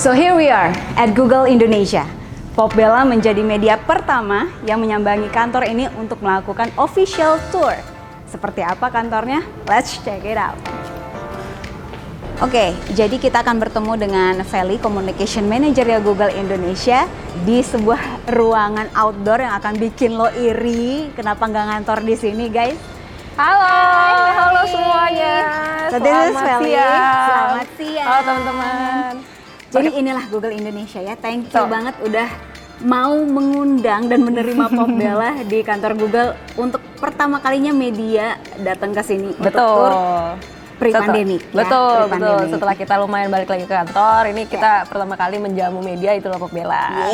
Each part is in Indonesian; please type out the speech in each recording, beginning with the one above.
So here we are at Google Indonesia. Popbella menjadi media pertama yang menyambangi kantor ini untuk melakukan official tour. Seperti apa kantornya? Let's check it out. Oke, jadi kita akan bertemu dengan Feli, Communication Manager ya Google Indonesia, di sebuah ruangan outdoor yang akan bikin lo iri. Kenapa nggak ngantor di sini, guys? Halo, halo semuanya. So this is Feli. Selamat siang. Halo teman-teman. Jadi inilah Google Indonesia ya. Thank you banget udah mau mengundang dan menerima Popbella di kantor Google untuk pertama kalinya media datang ke sini untuk tour pre-pandemic. Betul. Setelah kita lumayan balik lagi ke kantor, ini kita pertama kali menjamu media, itulah Popbella.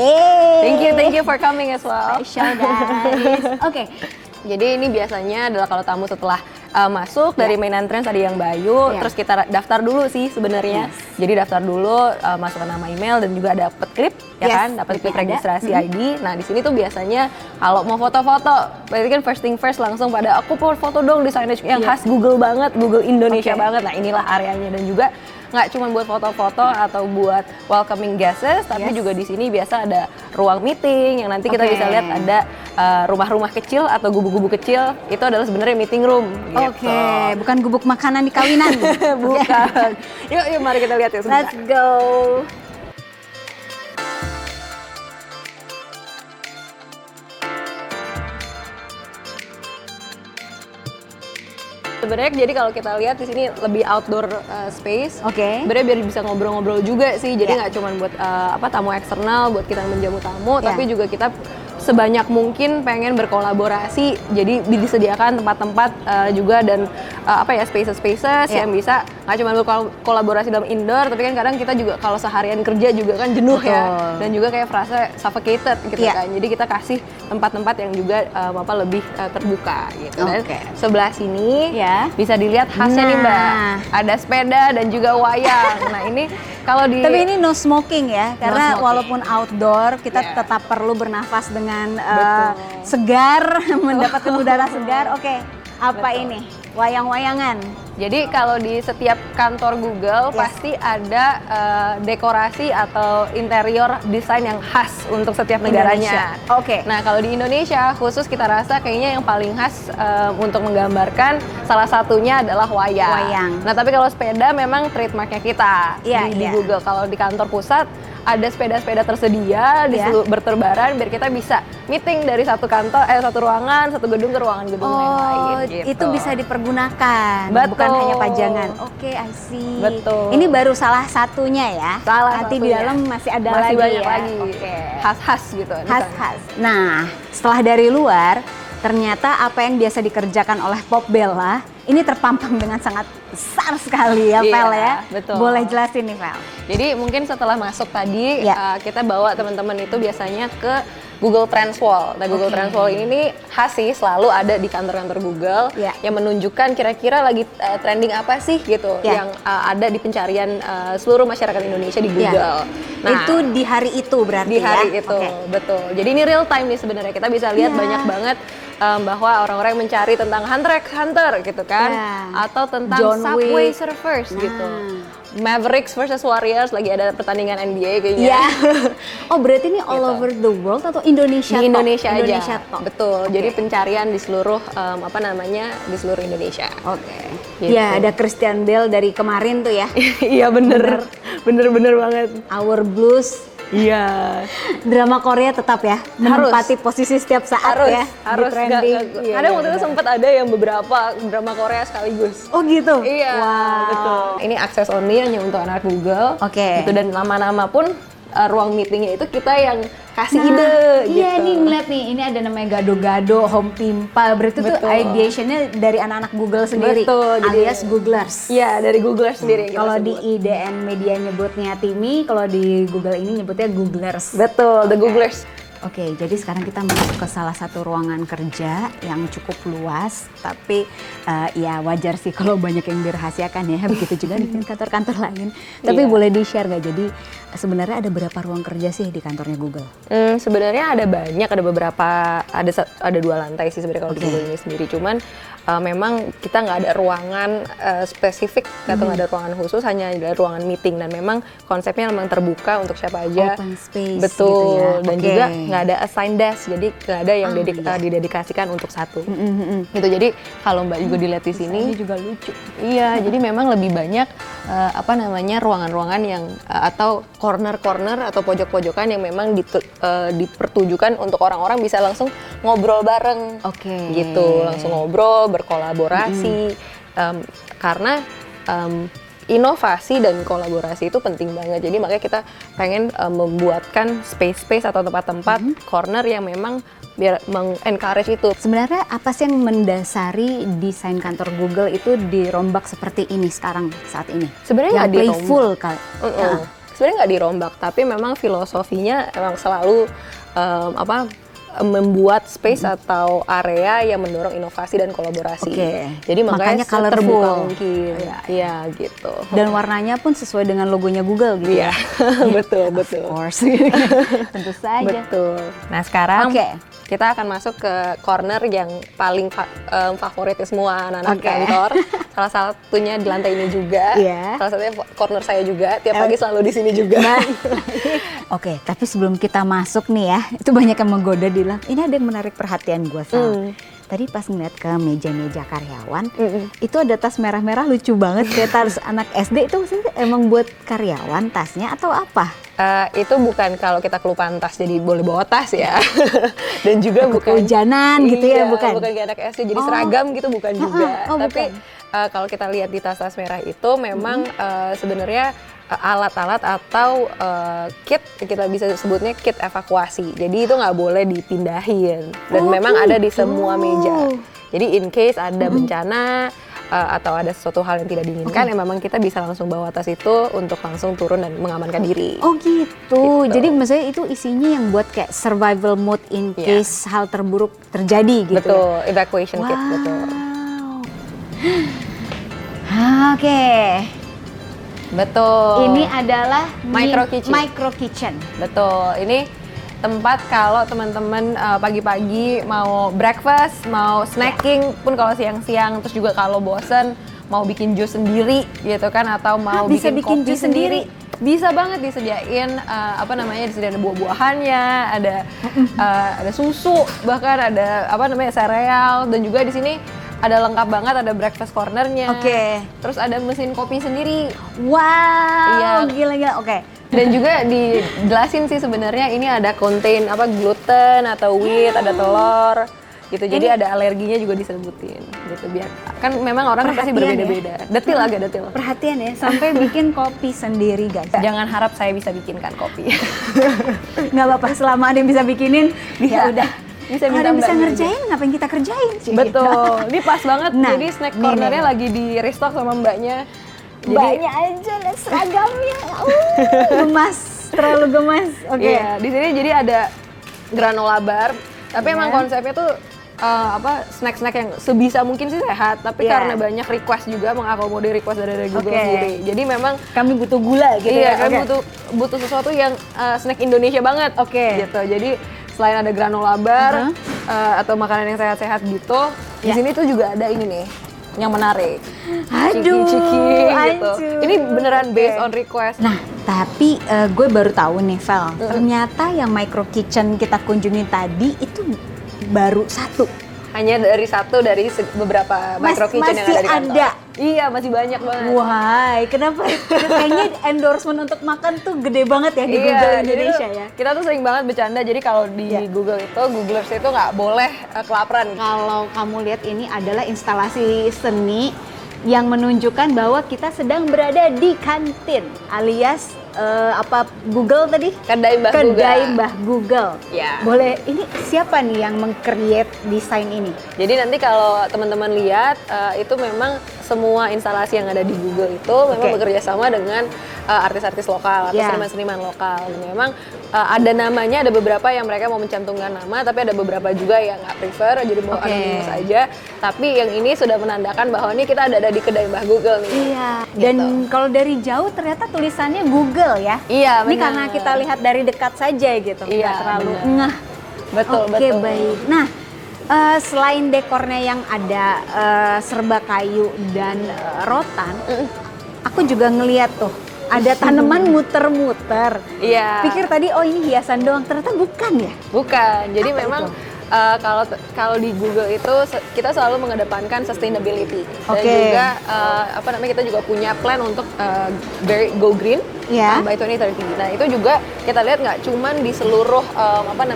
Thank you for coming as well. Special guys. Oke. Jadi ini biasanya adalah kalau tamu setelah masuk dari main entrance ada yang Bayu, terus kita daftar dulu sih sebenarnya. Jadi daftar dulu, masukkan nama email dan juga dapat klip, ya kan? Dapat klip registrasi ID. Nah di sini tuh biasanya kalau mau foto-foto, berarti kan first thing first langsung pada aku mau foto dong di signage yang khas Google banget, Google Indonesia banget. Nah inilah areanya dan juga nggak cuma buat foto-foto atau buat welcoming guests, tapi juga di sini biasa ada ruang meeting yang nanti kita bisa lihat ada rumah-rumah kecil atau gubuk-gubuk kecil. Itu adalah sebenarnya meeting room. Gitu. Bukan gubuk makanan di kawinan. Bukan. Yuk mari kita lihat ya. Let's go. Sebenarnya jadi kalau kita lihat di sini lebih outdoor space. Sebenarnya biar bisa ngobrol-ngobrol juga sih. Jadi nggak cuma buat tamu eksternal, buat kita menjamu tamu, tapi juga kita sebanyak mungkin pengen berkolaborasi. Jadi disediakan tempat-tempat juga dan spaces yang bisa nggak cuma berkolaborasi dalam indoor, tapi kan kadang kita juga kalau seharian kerja juga kan jenuh ya, dan juga kayak frasa suffocated gitu kan. Jadi kita kasih tempat-tempat yang juga lebih terbuka gitu. Dan sebelah sini bisa dilihat khasnya nih Mbak, ada sepeda dan juga wayang. Nah ini kalau di tapi ini no smoking ya, karena walaupun outdoor kita tetap perlu bernafas dengan segar, mendapatkan udara segar. Apa ini? Wayang-wayangan. Jadi kalau di setiap kantor Google pasti ada dekorasi atau interior desain yang khas untuk setiap negaranya. Nah kalau di Indonesia khusus kita rasa kayaknya yang paling khas untuk menggambarkan salah satunya adalah wayang. Nah tapi kalau sepeda memang trademarknya kita di Google. Kalau di kantor pusat ada sepeda-sepeda tersedia di seluruh berterbaran biar kita bisa meeting dari satu ruangan, satu gedung ke gedung yang lain. Gitu. Itu bisa dipergunakan, bukan hanya pajangan. I see. Betul. Ini baru salah satunya ya. Nanti di dalam masih ada lagi banyak ya. lagi. Khas-khas gitu. Khas-khas. Nah, setelah dari luar, ternyata apa yang biasa dikerjakan oleh Popbella ini terpampang dengan sangat besar sekali ya, Vel ya. Betul. Boleh jelasin nih, Vel. Jadi mungkin setelah masuk tadi kita bawa teman-teman itu biasanya ke Google Trends Wall. Nah Google Trends Wall ini nih khas sih, selalu ada di kantor-kantor Google yang menunjukkan kira-kira lagi trending apa sih gitu yang ada di pencarian seluruh masyarakat Indonesia di Google. Nah itu di hari itu berarti di hari itu, betul. Jadi ini real time nih sebenarnya, kita bisa lihat banyak banget bahwa orang-orang yang mencari tentang Hunter x Hunter gitu kan, atau tentang Subway Surfers gitu. Mavericks versus Warriors, lagi ada pertandingan NBA kayaknya. Berarti ini all over the world atau Indonesia? Di Indonesia aja. Indonesia Betul. Jadi pencarian di seluruh di seluruh Indonesia. Gitu. Ya, ada Christian Bale dari kemarin tuh ya. Iya bener banget. Our Blues. Iya. Drama Korea tetap ya menempati posisi setiap saat harus di trending. Kadang waktu itu sempat ada yang beberapa drama Korea sekaligus. Oh gitu. Iya. Betul. Ini akses only hanya untuk anak Google. Gitu, dan nama-nama pun ruang meetingnya itu kita yang kasih ide. Iya gitu. nih ngeliat nih, ini ada namanya Gado-Gado, Home Pimpa. Berarti tuh ideationnya dari anak-anak Google sendiri, alias Googlers. Iya, dari Googlers sendiri. Kalau di IDN Media nyebutnya Timi, kalau di Google ini nyebutnya Googlers. Betul, the Googlers. Jadi sekarang kita masuk ke salah satu ruangan kerja yang cukup luas, tapi ya wajar sih kalau banyak yang dirahasiakan ya, begitu juga di kantor-kantor lain. Tapi boleh di-share nggak? Jadi sebenarnya ada berapa ruang kerja sih di kantornya Google? Sebenarnya ada banyak, ada beberapa, ada 2 lantai sih sebenarnya kalau di Google ini sendiri. Cuman memang kita nggak ada ruangan spesifik atau nggak ada ruangan khusus, hanya ada ruangan meeting, dan memang konsepnya memang terbuka untuk siapa aja. Open space. Betul. Gitu ya. Dan juga nggak ada assigned desk, jadi nggak ada yang didedikasikan untuk satu. Gitu. Jadi kalau Mbak juga dilihat di sini juga lucu. Iya, jadi memang lebih banyak ruangan-ruangan yang atau corner-corner atau pojok-pojokan yang memang dipertujukan untuk orang-orang bisa langsung ngobrol bareng. Oke. Gitu, langsung ngobrol, berkolaborasi. Karena inovasi dan kolaborasi itu penting banget. Jadi makanya kita pengen membuatkan space-space atau tempat-tempat corner yang memang biar meng-encourage itu. Sebenarnya apa sih yang mendasari desain kantor Google itu dirombak seperti ini sekarang saat ini? Sebenarnya nggak dirombak. Playful kali. Sebenarnya nggak dirombak, tapi memang filosofinya memang selalu membuat space atau area yang mendorong inovasi dan kolaborasi. Jadi makanya terbuka mungkin. Iya gitu. Dan warnanya pun sesuai dengan logonya Google gitu. Iya, betul. Of course. Tentu saja. Betul. Nah sekarang kita akan masuk ke corner yang paling favorit semua anak-anak kantor. Salah satunya di lantai ini juga. Salah satunya corner saya juga. Tiap pagi selalu di sini juga. Oke, tapi sebelum kita masuk nih ya, itu banyak yang menggoda bilang, ini ada yang menarik perhatian gue, Sal. Tadi pas ngeliat ke meja-meja karyawan, itu ada tas merah-merah lucu banget, kayak tas anak SD. Itu maksudnya emang buat karyawan tasnya atau apa? Itu bukan kalau kita kelupaan tas jadi boleh bawa tas ya. Dan juga bukan kehujanan gitu ya, bukan? Bukan kayak anak SD jadi seragam gitu, bukan juga. Tapi kalau kita lihat di tas-tas merah itu memang sebenarnya alat-alat atau kit, kita bisa sebutnya kit evakuasi. Jadi itu nggak boleh dipindahin dan memang ada di semua meja. Jadi in case ada bencana atau ada sesuatu hal yang tidak diinginkan, ya memang kita bisa langsung bawa tas itu untuk langsung turun dan mengamankan diri. Oh gitu. Jadi maksudnya itu isinya yang buat kayak survival mode in case hal terburuk terjadi gitu. Betul, evacuation kit, betul. Oke. Betul. Ini adalah micro kitchen. Betul. Ini tempat kalau teman-teman pagi-pagi mau breakfast, mau snacking pun kalau siang-siang, terus juga kalau bosen mau bikin jus sendiri gitu kan, atau mau bikin kopi sendiri. Bisa banget disediain disediain buah-buahannya, ada susu, bahkan ada sereal, dan juga di sini ada lengkap banget, ada breakfast cornernya. Terus ada mesin kopi sendiri. Wow, gila-gila. Dan juga dijelasin sih sebenarnya ini ada contain gluten atau wheat, ada telur gitu. Jadi ada alerginya juga disebutin gitu, biar kan memang orang pasti berbeda-beda. Agak detil. Perhatian ya, sampai bikin kopi sendiri, guys. Jangan harap saya bisa bikinkan kopi. Nggak apa-apa, selama ada yang bisa bikinin, ya udah. Kalau ada yang bisa ngerjain, ngapain kita kerjain? Betul, ini pas banget. Jadi snack cornernya lagi di restock sama mbaknya. Mbaknya aja lihat seragamnya, gemas, terlalu gemas. Iya, di sini jadi ada granola bar, tapi emang konsepnya tuh snack-snack yang sebisa mungkin sih sehat, tapi karena banyak request juga, mengakomodir request dari Google sendiri. Jadi memang kami butuh gula gitu ya. Kami butuh sesuatu yang snack Indonesia banget. Gitu. Jadi selain ada granola bar atau makanan yang sehat-sehat gitu, di sini tuh juga ada ini nih yang menarik. Ciki-ciki gitu. Ini beneran based on request. Nah, tapi gue baru tahu nih, Vel, ternyata yang micro kitchen kita kunjungi tadi itu baru satu. Hanya dari beberapa micro kitchen yang ada di kantor. Iya, masih banyak banget. Wah, kenapa? Kayaknya endorsement untuk makan tuh gede banget ya di Google Indonesia ya. Kita tuh sering banget bercanda, jadi kalau di Google itu, Googlers itu nggak boleh kelaparan. Kalau kamu lihat, ini adalah instalasi seni yang menunjukkan bahwa kita sedang berada di kantin, alias Google tadi? Kedai Mbah Google. Ya. Boleh, ini siapa nih yang meng-create desain ini? Jadi nanti kalau teman-teman lihat, itu memang semua instalasi yang ada di Google itu memang bekerja sama dengan artis-artis lokal atau seniman-seniman lokal. Dan memang ada namanya, ada beberapa yang mereka mau mencantumkan nama, tapi ada beberapa juga yang nggak prefer, jadi mau anonimus aja. Tapi yang ini sudah menandakan bahwa ini kita ada di kedai Mbah Google nih. Iya. Gitu. Dan kalau dari jauh ternyata tulisannya Google ya. Iya, benar. Ini karena kita lihat dari dekat saja gitu. Iya, nggak terlalu ngeh. Betul. Baik. Nah, Selain dekornya yang ada serba kayu dan rotan, aku juga ngeliat tuh ada tanaman muter-muter. Iya. Pikir tadi oh ini hiasan doang, ternyata bukan ya? Bukan. Jadi Apa memang itu? kalau di Google itu kita selalu mengedepankan sustainability dan Oke. juga kita juga punya plan untuk go green Iya. by 2030. Nah itu juga kita lihat nggak cuman di seluruh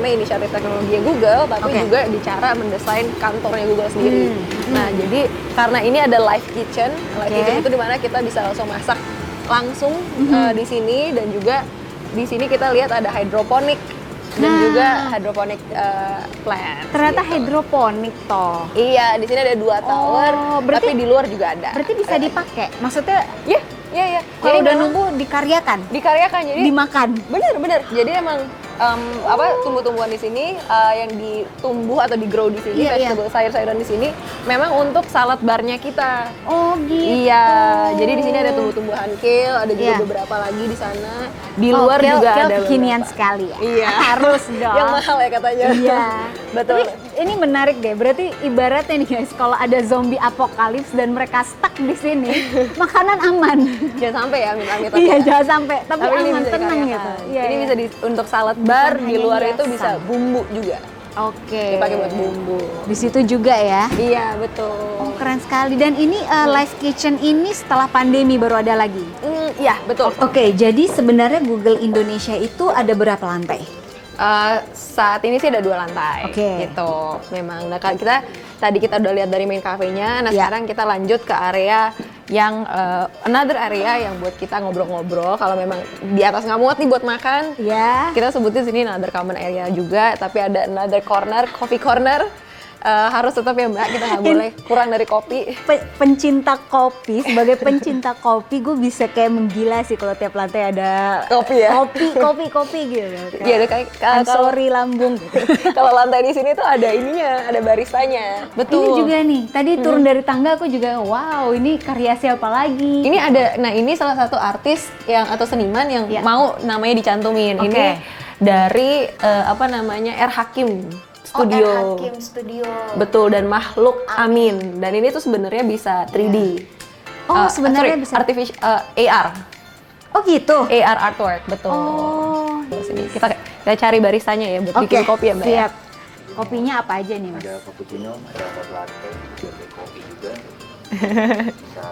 inisiatif teknologi Google, tapi Oke. juga di cara mendesain kantornya Google sendiri. Nah jadi karena ini ada live kitchen itu dimana kita bisa langsung masak langsung di sini, dan juga di sini kita lihat ada hydroponic dan juga hydroponic plant. Ternyata gitu. hidroponik toh. Iya, di sini ada 2 tower, berarti- tapi di luar juga ada. Berarti bisa dipakai. Maksudnya Iya. kalau udah memang nunggu dikaryakan, dikaryakan, jadi dimakan. bener. Jadi emang tumbuh-tumbuhan di sini yang ditumbuh atau di grow di sini, Iya. vegetable sayur-sayuran di sini memang untuk salad barnya kita. Oh gitu. Iya, jadi di sini ada tumbuh-tumbuhan kale, ada juga Iya. beberapa lagi di sana. Di luar kale- juga kale ada kekinian beberapa. sekali ya. Iya. Harus dong. Yang mahal ya katanya. Iya. Betul. Tapi ini menarik deh. Berarti ibaratnya nih guys, kalau ada zombie apokalips dan mereka stuck di sini, makanan aman. Jangan sampai ya, amit-amit. Iya, jangan sampai. Tapi ini aman, bisa tenang dikaryakan. gitu. Iya, Ini iya. bisa untuk salad bar, Bukan di hanya luar itu hiasan. bisa bumbu juga. Oke. Dipakai buat bumbu. Di situ juga ya. Iya, betul. Oh, keren sekali. Dan ini live kitchen ini setelah pandemi baru ada lagi. Iya, betul. Oke, jadi sebenarnya Google Indonesia itu ada berapa lantai? Saat ini sih ada 2 lantai, Oke. gitu. Memang. Nah, tadi kita udah lihat dari main cafe-nya. Nah, Ya. sekarang kita lanjut ke area yang another area yang buat kita ngobrol-ngobrol. Kalau memang di atas nggak muat nih buat makan, Ya. kita sebutin sini another common area juga. Tapi ada another corner, coffee corner. Harus tetap ya Mbak, kita nggak boleh kurang dari kopi. Pencinta kopi, sebagai pencinta kopi, gue bisa kayak menggila sih kalau tiap lantai ada Kopi ya? kopi gitu. Iya, kayak I'm kalau sorry lambung. Gitu. kalau lantai di sini tuh ada ininya, ada baristanya. Betul. Ini juga nih, tadi turun dari tangga aku juga, wow, ini karya siapa lagi? Ini ini salah satu artis atau seniman yang Ya. mau namanya dicantumin. Oke. Ini dari R. Hakim Studio. Hakim Studio. Betul, dan Makhluk Amin. Dan ini tuh sebenarnya bisa 3D. Oh, sebenarnya bisa. Artificial AR. Oh gitu. AR artwork, betul. Oh. Sini kita cari baristanya ya buat bikin kopi ya, Mbak. Siap. Kopinya apa aja nih, Mas? Ada cappuccino, ada hot latte, ada kopi juga. Bisa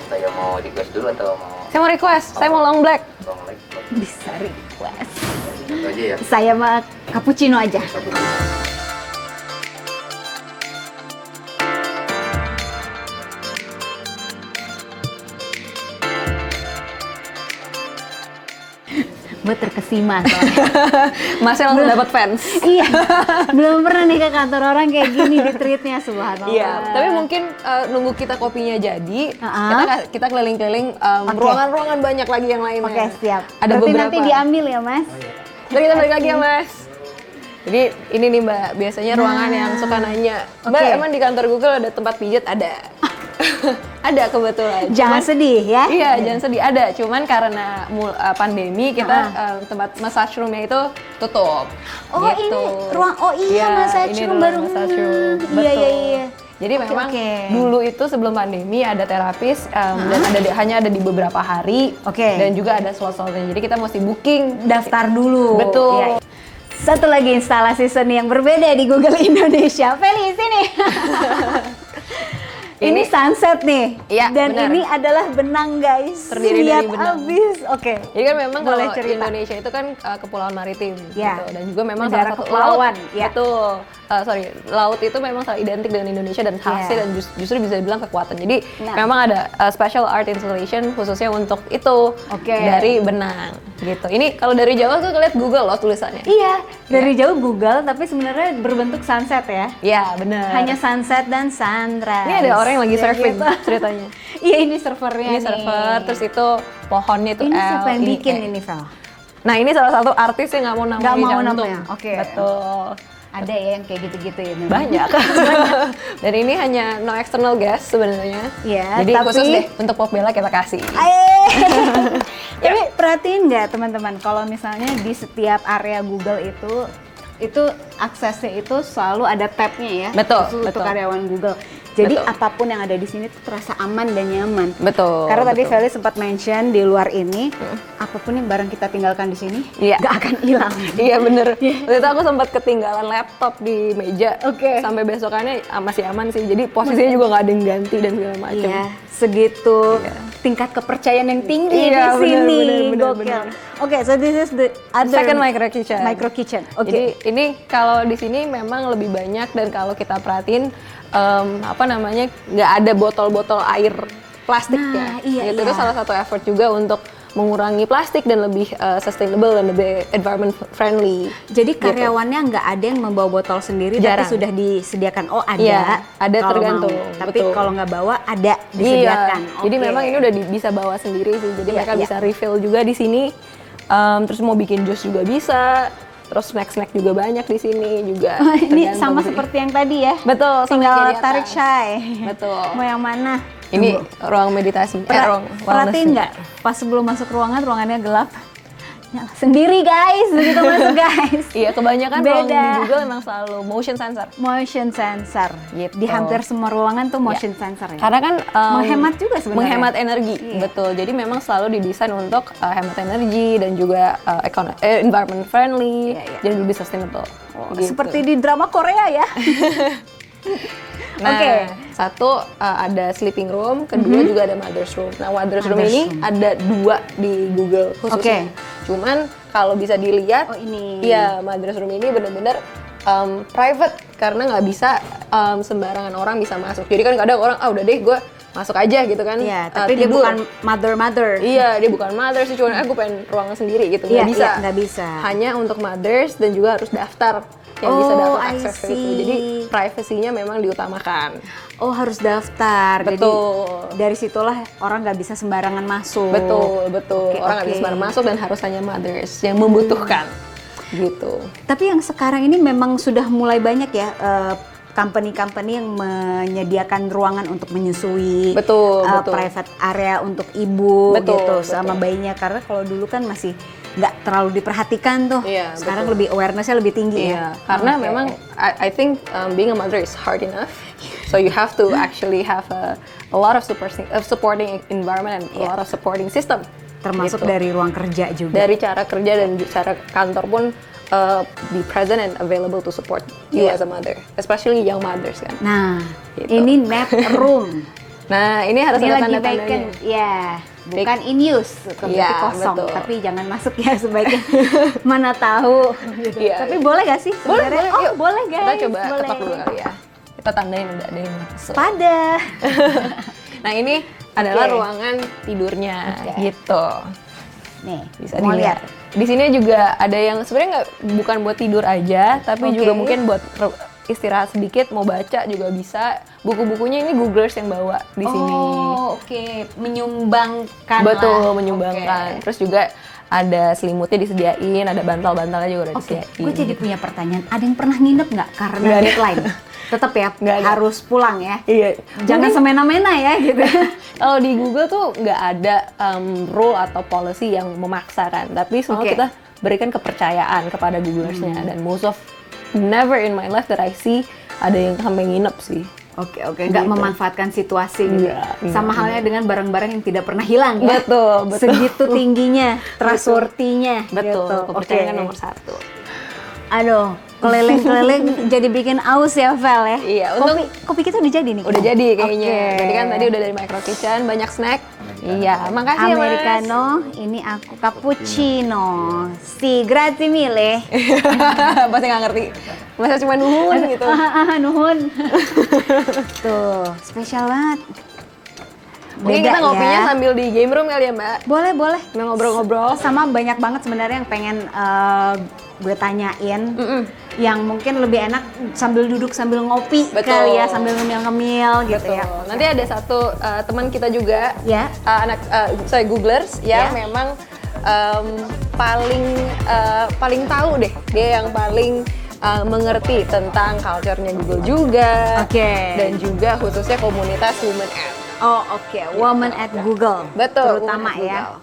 saya mau request dulu atau mau Saya mau request, saya mau long black. long leg? Bisa request. Itu aja ya. Saya mah cappuccino aja. Cappuccino. Gue terkesima soalnya. Masnya langsung dapat fans. Iya, belum pernah nih ke kantor orang kayak gini di treatnya, subhanallah. Iya, tapi mungkin nunggu kita kopinya jadi, kita keliling-keliling ruangan-ruangan banyak lagi yang lainnya. Oke, siap. Ada Berarti beberapa. nanti diambil ya, Mas? Jadi kita balik lagi ya, Mas. Jadi ini nih Mbak, biasanya ruangan yang suka nanya, Mbak Oke. emang di kantor Google ada tempat pijat? Ada. Ada kebetulan. Jangan sedih ya. Iya, jangan sedih. Ada, cuman karena pandemi kita tempat massage room-nya itu tutup. Oh, gitu. ini ruang, oh iya, massage ini room ruang baru. massage room. Iya, Betul. iya. Jadi Oke, memang oke. dulu itu sebelum pandemi ada terapis dan hanya ada di beberapa hari. Oke. Dan juga ada slot-slotnya. Jadi kita mesti booking. Daftar dulu. Betul. Iya. Satu lagi instalasi seni yang berbeda di Google Indonesia. Feli, sini. Ini sunset nih. Iya, Dan benar. ini adalah benang, guys. Terdiri Lihat dari benang. abis. Oke. Jadi kan memang Boleh kalau cerita. Indonesia itu kan kepulauan maritim Ya. gitu. Dan juga memang Negara salah satu kepulauan, laut. ya. Betul. Laut itu memang sangat identik dengan Indonesia dan khasnya Ya. dan justru bisa dibilang kekuatan. Jadi Nah. memang ada special art installation khususnya untuk itu Oke. dari benang gitu. Ini kalau dari Jawa tuh lihat Google loh tulisannya. Iya, dari jauh Google, tapi sebenarnya berbentuk sunset ya. Iya, benar. Hanya sunset dan sunrise. Ini ada orang yang lagi Ya surfing gitu. ceritanya. Iya, ini servernya Ini nih. server, terus itu pohonnya itu Ini L, siapa yang bikin E. ini, Vel? Nah, ini salah satu artis yang nggak mau namanya Nggak mau dicantum. namanya, oke. Betul. Ada ya yang kayak gitu-gitu ya memang. Banyak. Dan ini hanya no external guest sebenarnya. Iya, Jadi tapi- khusus deh untuk Pop Bella kita kasih. Tapi perhatiin nggak teman-teman, kalau misalnya di setiap area Google itu itu aksesnya itu selalu ada tab-nya ya. Betul, khusus untuk betul. karyawan Google. Jadi Betul. apapun yang ada di sini tuh terasa aman dan nyaman. Betul. Karena tadi betul. Feli sempat mention di luar ini, apapun yang barang kita tinggalkan di sini Iya. nggak akan hilang. Iya bener. Waktu itu aku sempat ketinggalan laptop di meja. Oke. Sampai besokannya masih aman sih. Jadi posisinya juga nggak ada yang ganti dan segala macam. Iya, segitu Iya. tingkat kepercayaan yang tinggi Iya, di benar, sini. benar, Gokil. benar. Oke, so this is the other Second micro kitchen. Micro kitchen. Oke. Jadi ini kalau di sini memang lebih banyak dan kalau kita perhatiin nggak ada botol-botol air plastik Nah, ya. iya, Gitu. iya. Itu salah satu effort juga untuk mengurangi plastik dan lebih sustainable dan lebih environment friendly. Jadi karyawannya nggak ada yang membawa botol sendiri, Jarang. tapi sudah disediakan. Oh ada, Iya, ada kalau tergantung, mau. Tapi betul. kalau nggak bawa ada disediakan. Iya. Jadi Oke. memang ini udah bisa bawa sendiri sih. Jadi Iya, mereka iya. bisa refill juga di sini. Terus mau bikin jus juga bisa. Terus snack-snack juga banyak di sini juga. Oh, ini Tergantung sama sih. seperti yang tadi ya. Betul, sama Tinggal yang di atas. tarik shy. Betul. Mau yang mana? Ini Tunggu. ruang meditasi. Ruang Perhatiin nggak? Pas sebelum masuk ruangan, ruangannya gelap. Nyala sendiri guys, begitu masuk guys. Iya, kebanyakan ruang di Beda. Google memang selalu motion sensor. Motion sensor. Gitu. Di hampir semua ruangan tuh motion sensor ya. Karena kan Menghemat juga sebenarnya. Menghemat energi, Iya. betul. Jadi memang selalu didesain untuk hemat energi dan juga environment friendly, Iya, iya. jadi lebih sustainable. Gitu. Seperti di drama Korea ya. Nah, Oke. satu ada sleeping room, kedua juga ada mother's room. Nah, mother's room Mother's ini room. ada 2 di Google khususnya. Cuman kalau bisa dilihat, Oh, ini. Iya, mother's room ini benar-benar private karena nggak bisa sembarangan orang bisa masuk. Jadi kan kadang orang, udah deh gue masuk aja gitu kan. Iya, tapi dia tidur. bukan mother. Iya, dia bukan mother sih, cuma aku pengen ruangan sendiri gitu. Iya, Nggak bisa. iya, nggak bisa. Hanya untuk mothers dan juga harus daftar yang bisa Oh, dapat I akses ke see. itu. Jadi privasinya memang diutamakan. Oh, harus daftar. Betul. Jadi dari situlah orang nggak bisa sembarangan masuk. Betul, betul. Oke, Orang nggak oke. bisa sembarang masuk dan harus hanya mothers yang membutuhkan. Gitu. Tapi yang sekarang ini memang sudah mulai banyak ya company-company yang menyediakan ruangan untuk menyusui, Betul, betul. private area untuk ibu Betul, gitu betul. sama bayinya, karena kalau dulu kan masih nggak terlalu diperhatikan tuh. Iya, Sekarang betul. lebih awareness-nya lebih tinggi Iya, ya. karena Oke. memang I think being a mother is hard enough. So you have to actually have a lot of supporting environment and a lot of supporting system. termasuk Gitu. dari ruang kerja juga. Dari cara kerja dan cara kantor pun be present and available to support you Iya. as a mother, especially young mothers kan. Nah, Gitu. ini nap room. Nah, ini harus Ini ada lagi tanda-tandanya. vacant, ya, bukan in use, berarti Iya, kosong. betul. Tapi jangan masuk ya sebaiknya. Mana tahu. Gitu. Iya. Tapi boleh gak sih Boleh, sebenarnya? boleh. Oh, Yuk. boleh guys. Kita coba boleh. ketok dulu kali ya. Kita tandain udah ada yang masuk. Pada. Nah, ini adalah Oke. ruangan tidurnya Oke. gitu. Nih, Bisa mau dilihat. lihat. Di sini juga ada yang sebenarnya bukan buat tidur aja, tapi Oke. juga mungkin buat istirahat sedikit, mau baca juga bisa. Buku-bukunya ini Googlers yang bawa di sini. Oh, oke. Menyumbangkan Betul, lah. menyumbangkan. Oke. Terus juga ada selimutnya disediain, ada bantal-bantalnya juga udah Oke, disediain. gue jadi punya pertanyaan. Ada yang pernah nginep nggak karena Nggak ada. deadline? Tetap ya, Nggak ada. harus pulang ya. Iya. Jangan semena-mena ya gitu. Kalau di Google tuh nggak ada rule atau policy yang memaksakan, tapi semua Oke. kita berikan kepercayaan kepada Googlersnya dan most of never in my life that I see ada yang sampai nginep sih. Oke, nggak Gitu. memanfaatkan situasi gitu. Nggak, Sama nggak. halnya dengan barang-barang yang tidak pernah hilang ya. Betul, betul. Segitu tingginya, trustworthy-nya. Betul, gitu. kepercayaan Oke. nomor 1. Aduh, keleleng-keleleng jadi bikin aus ya, Vel ya. Iya, kopi kita udah jadi nih. Udah jadi kayaknya. Oke. Tadi kan tadi udah dari Micro Kitchen, banyak snack. Iya, makasih ya Mas. Americano, ini aku cappuccino. Si grazie mille. Pasti nggak ngerti. Masa cuma nuhun gitu. Nuhun. Tuh, spesial banget. Mungkin Beda kita ngopinya ya. sambil di game room kali ya, Mbak. Boleh. Sambil ngobrol-ngobrol. Sama banyak banget sebenarnya yang pengen gue tanyain. Yang mungkin lebih enak sambil duduk sambil ngopi Betul. kali ya, sambil ngemil-ngemil gitu Betul. ya. Nanti ada satu teman kita juga, Ya. Googlers Ya. yang memang paling tahu deh, dia yang paling mengerti tentang culture-nya Google juga, Oke. dan juga khususnya komunitas Women App. Oh, oke. Woman at Google. Betul, Terutama Women at ya. Google.